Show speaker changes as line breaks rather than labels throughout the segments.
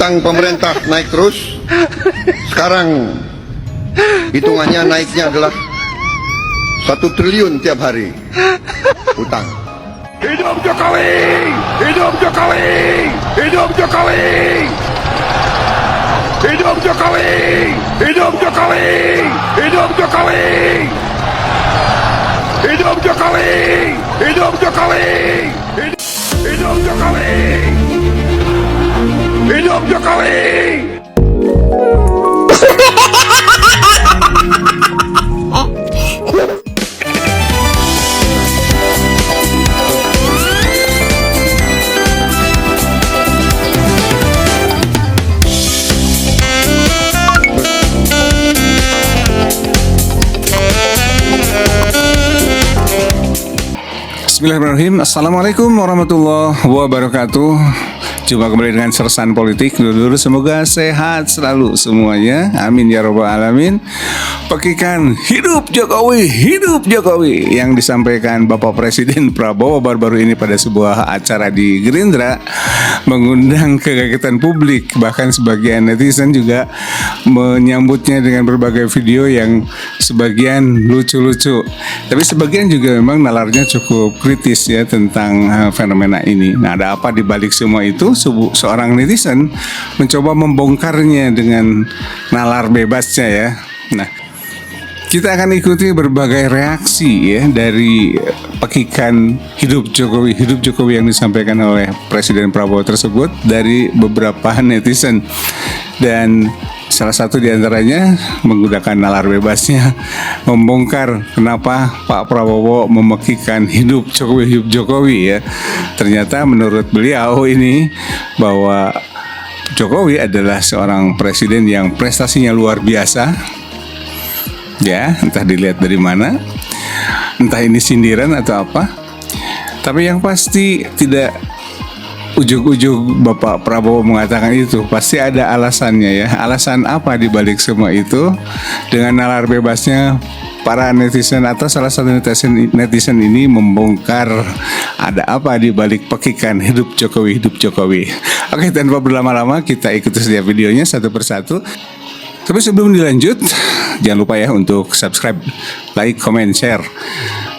Utang pemerintah naik terus. Sekarang hitungannya naiknya adalah 1 triliun tiap hari utang. Hidup Jokowi! Hidup Jokowi! Hidup Jokowi! Hidup Jokowi! Hidup Jokowi! Hidup Jokowi! Hidup Jokowi! Hidup Jokowi! Hidup Jokowi! Hidup Jokowi!
Bismillahirrahmanirrahim. Assalamualaikum warahmatullahi wabarakatuh. Jumpa kembali dengan Sersan Politik. Dulu semoga sehat selalu semuanya. Amin ya robbal alamin. Pekikan hidup Jokowi, hidup Jokowi yang disampaikan Bapak Presiden Prabowo baru-baru ini pada sebuah acara di Gerindra mengundang kekagetan publik. Bahkan sebagian netizen juga menyambutnya dengan berbagai video yang sebagian lucu-lucu. Tapi sebagian juga memang nalarnya cukup kritis ya tentang fenomena ini. Nah, ada apa di balik semua itu? Seorang netizen mencoba membongkarnya dengan nalar bebasnya ya. Nah, kita akan ikuti berbagai reaksi ya dari pekikan hidup Jokowi yang disampaikan oleh Presiden Prabowo tersebut dari beberapa netizen. Dan salah satu diantaranya menggunakan nalar bebasnya membongkar kenapa Pak Prabowo memekikan hidup Jokowi ya. Ternyata menurut beliau ini bahwa Jokowi adalah seorang presiden yang prestasinya luar biasa. Ya, entah dilihat dari mana, entah ini sindiran atau apa. Tapi yang pasti tidak ujug-ujug Bapak Prabowo mengatakan itu, pasti ada alasannya ya. Alasan apa di balik semua itu? Dengan nalar bebasnya para netizen atau salah satu netizen ini membongkar ada apa di balik pekikan hidup Jokowi. Oke, tanpa berlama-lama kita ikuti setiap videonya satu persatu. Tapi sebelum dilanjut, jangan lupa ya untuk subscribe, like, comment, share.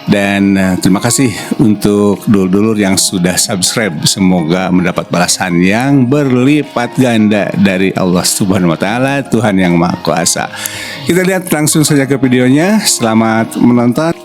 Dan terima kasih untuk dulur-dulur yang sudah subscribe. Semoga mendapat balasan yang berlipat ganda dari Allah Subhanahu wa Ta'ala, Tuhan yang Maha Kuasa. Kita lihat langsung saja ke videonya. Selamat menonton.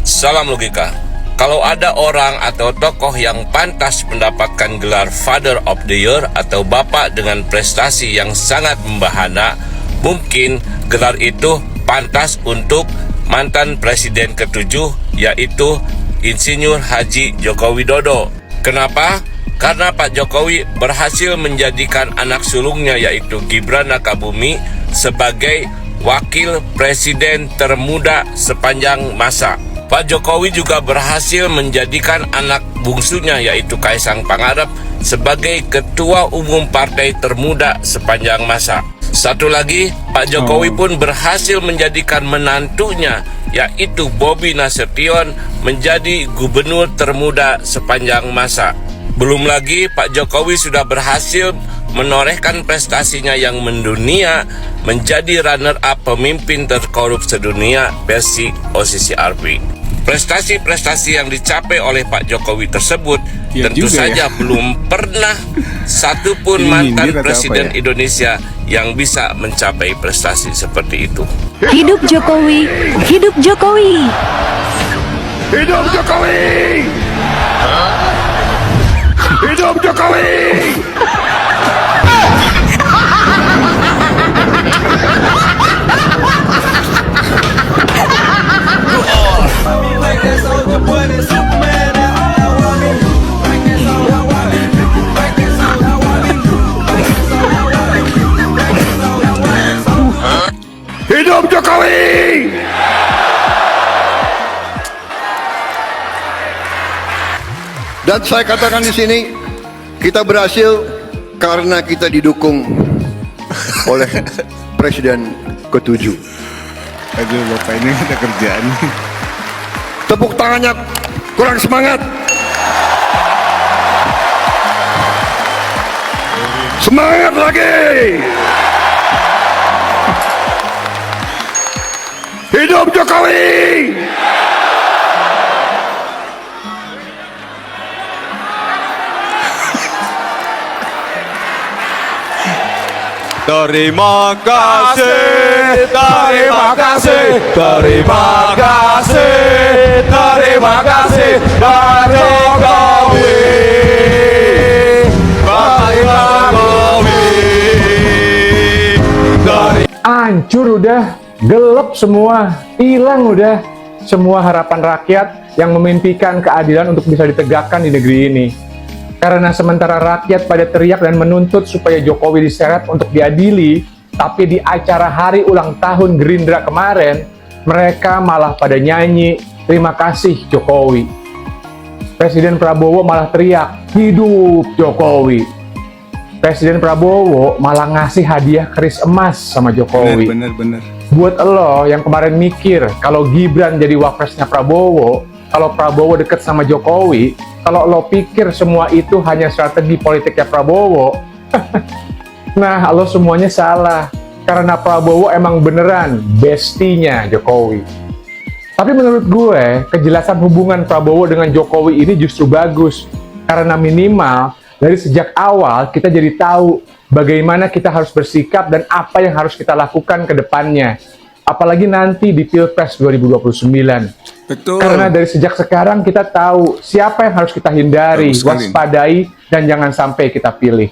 Salam logika. Kalau ada orang atau tokoh yang pantas mendapatkan gelar Father of the Year atau Bapak dengan prestasi yang sangat membahana, mungkin gelar itu pantas untuk mantan Presiden ke-7, yaitu Insinyur Haji Joko Widodo. Kenapa? Karena Pak Jokowi berhasil menjadikan anak sulungnya yaitu Gibran Rakabumi sebagai wakil presiden termuda sepanjang masa. Pak Jokowi juga berhasil menjadikan anak bungsunya yaitu Kaisang Pangarep sebagai ketua umum partai termuda sepanjang masa. Satu lagi, Pak Jokowi pun berhasil menjadikan menantunya yaitu Bobi Nasution menjadi gubernur termuda sepanjang masa. Belum lagi Pak Jokowi sudah berhasil menorehkan prestasinya yang mendunia menjadi runner-up pemimpin terkorup sedunia versi OCCRP. Prestasi-prestasi yang dicapai oleh Pak Jokowi tersebut tentu saja belum pernah satupun mantan presiden Indonesia yang bisa mencapai prestasi seperti itu.
Hidup Jokowi, hidup Jokowi.
Hidup Jokowi! Hidup Jokowi! Hidup Jokowi! Dan saya katakan di sini, kita berhasil karena kita didukung oleh Presiden ke-7.
Aduh, Bapak ini ada kerjaan.
Tepuk tangannya kurang semangat. Semangat lagi. Hidup Jokowi.
Terima kasih, terima kasih, terima kasih, terima kasih, Pak Jokowi, Pak Jokowi.
Hancur udah, gelap semua, hilang udah semua harapan rakyat yang memimpikan keadilan untuk bisa ditegakkan di negeri ini. Karena sementara rakyat pada teriak dan menuntut supaya Jokowi diseret untuk diadili, tapi di acara hari ulang tahun Gerindra kemarin, mereka malah pada nyanyi, "Terima kasih Jokowi." Presiden Prabowo malah teriak, "Hidup Jokowi." Presiden Prabowo malah ngasih hadiah keris emas sama Jokowi.
Bener.
Buat lo yang kemarin mikir kalau Gibran jadi wapresnya Prabowo, kalau Prabowo deket sama Jokowi, kalau lo pikir semua itu hanya strategi politiknya Prabowo, nah lo semuanya salah. Karena Prabowo emang beneran bestinya Jokowi. Tapi menurut gue, kejelasan hubungan Prabowo dengan Jokowi ini justru bagus. Karena minimal dari sejak awal kita jadi tahu bagaimana kita harus bersikap dan apa yang harus kita lakukan ke depannya. Apalagi nanti di Pilpres 2029.
Betul.
Karena dari sejak sekarang kita tahu siapa yang harus kita hindari,
Bagus sekali.
waspadai, dan jangan sampai kita pilih.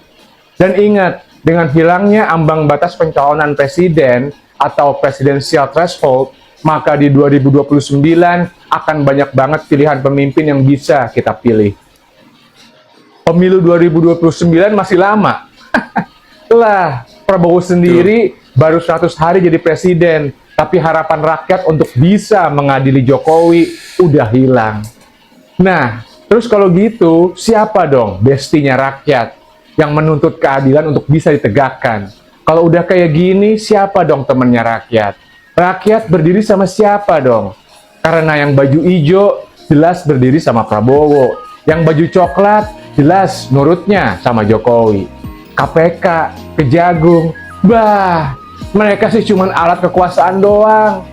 Dan ingat, dengan hilangnya ambang batas pencalonan presiden atau presidensial threshold, maka di 2029 akan banyak banget pilihan pemimpin yang bisa kita pilih. Pemilu 2029 masih lama. Lah, Prabowo sendiri baru 100 hari jadi presiden, tapi harapan rakyat untuk bisa mengadili Jokowi udah hilang. Nah, terus kalau gitu, siapa dong bestinya rakyat yang menuntut keadilan untuk bisa ditegakkan? Kalau udah kayak gini, siapa dong temennya rakyat? Rakyat berdiri sama siapa dong? Karena yang baju hijau jelas berdiri sama Prabowo, yang baju coklat jelas nurutnya sama Jokowi. KPK, Kejagung, bah, mereka sih cuman alat kekuasaan doang.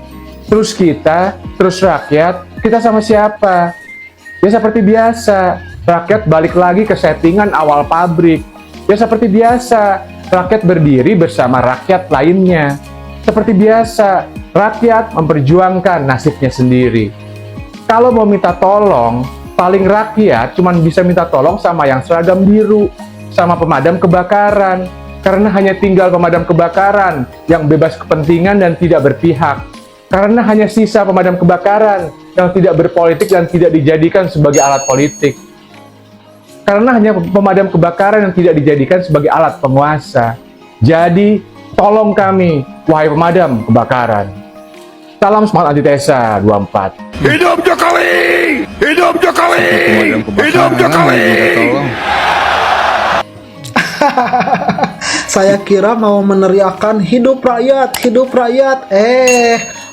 Terus kita, terus rakyat, kita sama siapa? Ya seperti biasa, rakyat balik lagi ke settingan awal pabrik. Ya seperti biasa, rakyat berdiri bersama rakyat lainnya. Seperti biasa, rakyat memperjuangkan nasibnya sendiri. Kalau mau minta tolong, paling rakyat cuman bisa minta tolong sama yang seragam biru, sama pemadam kebakaran. Karena hanya tinggal pemadam kebakaran yang bebas kepentingan dan tidak berpihak. Karena hanya sisa pemadam kebakaran yang tidak berpolitik dan tidak dijadikan sebagai alat politik. Karena hanya pemadam kebakaran yang tidak dijadikan sebagai alat penguasa. Jadi, tolong kami, wahai pemadam kebakaran. Salam semangat antitesa 24.
Hidup Jokowi. Hidup Jokowi.
Pemadam kebakaran,
Hidup Jokowi.
minta tolong.
Saya kira mau meneriakkan hidup rakyat, hidup rakyat.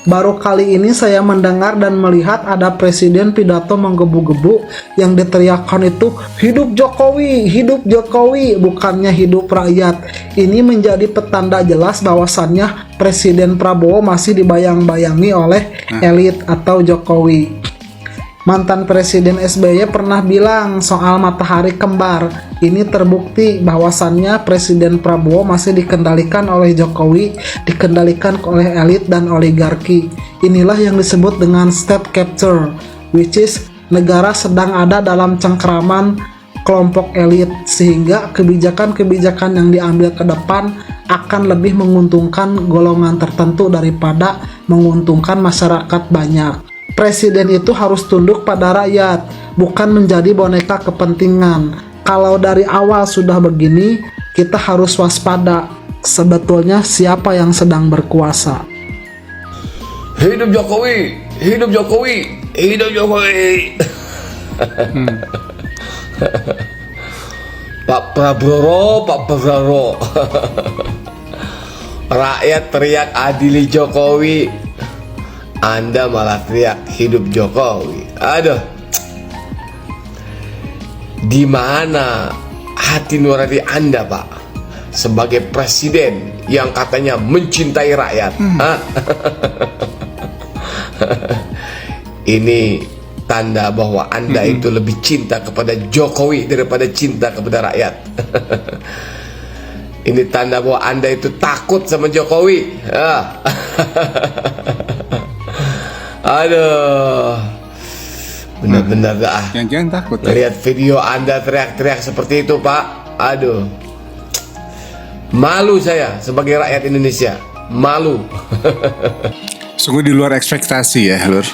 Baru kali ini saya mendengar dan melihat ada presiden pidato menggebu-gebu yang diteriakkan itu hidup Jokowi, bukannya hidup rakyat. Ini menjadi petanda jelas bahwasannya Presiden Prabowo masih dibayang-bayangi oleh elit atau Jokowi. Mantan Presiden SBY pernah bilang soal matahari kembar. Ini terbukti bahwasannya Presiden Prabowo masih dikendalikan oleh Jokowi, dikendalikan oleh elit dan oligarki. Inilah yang disebut dengan state capture, which is negara sedang ada dalam cengkeraman kelompok elit, sehingga kebijakan-kebijakan yang diambil ke depan akan lebih menguntungkan golongan tertentu daripada menguntungkan masyarakat banyak. Presiden itu harus tunduk pada rakyat, bukan menjadi boneka kepentingan. Kalau dari awal sudah begini, kita harus waspada. Sebetulnya siapa yang sedang berkuasa?
Hidup Jokowi, hidup Jokowi, hidup Jokowi. Pak Prabowo. Rakyat teriak adili Jokowi, Anda malah teriak hidup Jokowi. Aduh. Di mana hati nurani Anda, Pak? sebagai presiden yang katanya mencintai rakyat? Hah? Ini tanda bahwa Anda itu lebih cinta kepada Jokowi daripada cinta kepada rakyat. Ini tanda bahwa Anda itu takut sama Jokowi. Aduh, benar-benar dah.
Jangan takut ya.
Lihat video Anda teriak-teriak seperti itu, Pak. Aduh, malu saya sebagai rakyat Indonesia. Malu.
Sungguh di luar ekspektasi ya, Lur.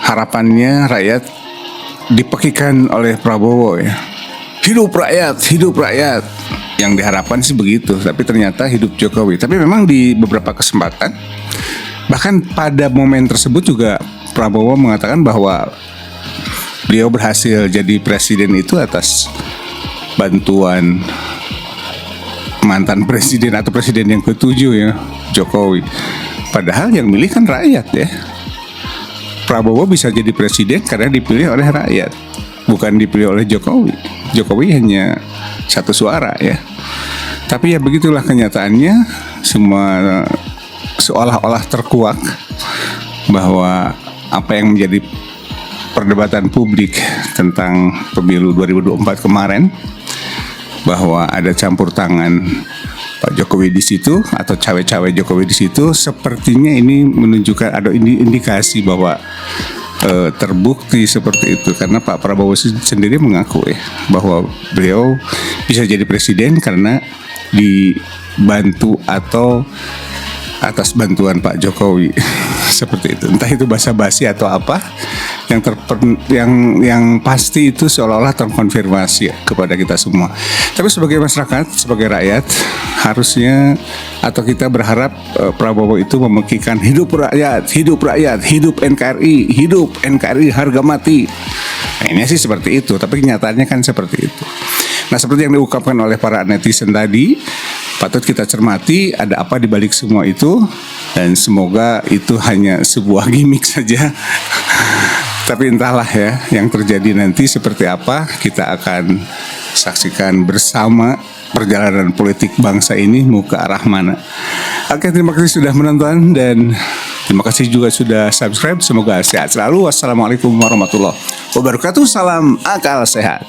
Harapannya rakyat dipekikan oleh Prabowo ya. Hidup rakyat, hidup rakyat. Yang diharapkan sih begitu, tapi ternyata hidup Jokowi. Tapi memang di beberapa kesempatan, bahkan pada momen tersebut juga Prabowo mengatakan bahwa beliau berhasil jadi presiden itu atas bantuan mantan presiden atau presiden yang ketujuh ya, Jokowi. Padahal yang milih kan rakyat ya. Prabowo bisa jadi presiden karena dipilih oleh rakyat, bukan dipilih oleh Jokowi. Jokowi hanya satu suara ya. Tapi ya begitulah kenyataannya, semua seolah-olah terkuak bahwa apa yang menjadi perdebatan publik tentang pemilu 2024 kemarin, bahwa ada campur tangan Pak Jokowi di situ atau cawe-cawe Jokowi di situ, sepertinya ini menunjukkan ada indikasi bahwa terbukti seperti itu, karena Pak Prabowo sendiri mengaku ya bahwa beliau bisa jadi presiden karena dibantu atau atas bantuan Pak Jokowi. Seperti itu. Entah itu basa-basi atau apa, yang pasti itu seolah-olah terkonfirmasi kepada kita semua. Tapi sebagai masyarakat, sebagai rakyat, harusnya atau kita berharap Prabowo itu memekikan hidup rakyat, hidup rakyat, hidup NKRI, hidup NKRI harga mati. Nah, ini sih seperti itu, tapi kenyataannya kan seperti itu. Nah, seperti yang diungkapkan oleh para netizen tadi, patut kita cermati ada apa di balik semua itu, dan semoga itu hanya sebuah gimmick saja. Tapi entahlah ya, yang terjadi nanti seperti apa, kita akan saksikan bersama perjalanan politik bangsa ini mau ke arah mana. Oke, terima kasih sudah menonton dan terima kasih juga sudah subscribe. Semoga sehat selalu. Wassalamualaikum warahmatullahi wabarakatuh. Salam akal sehat.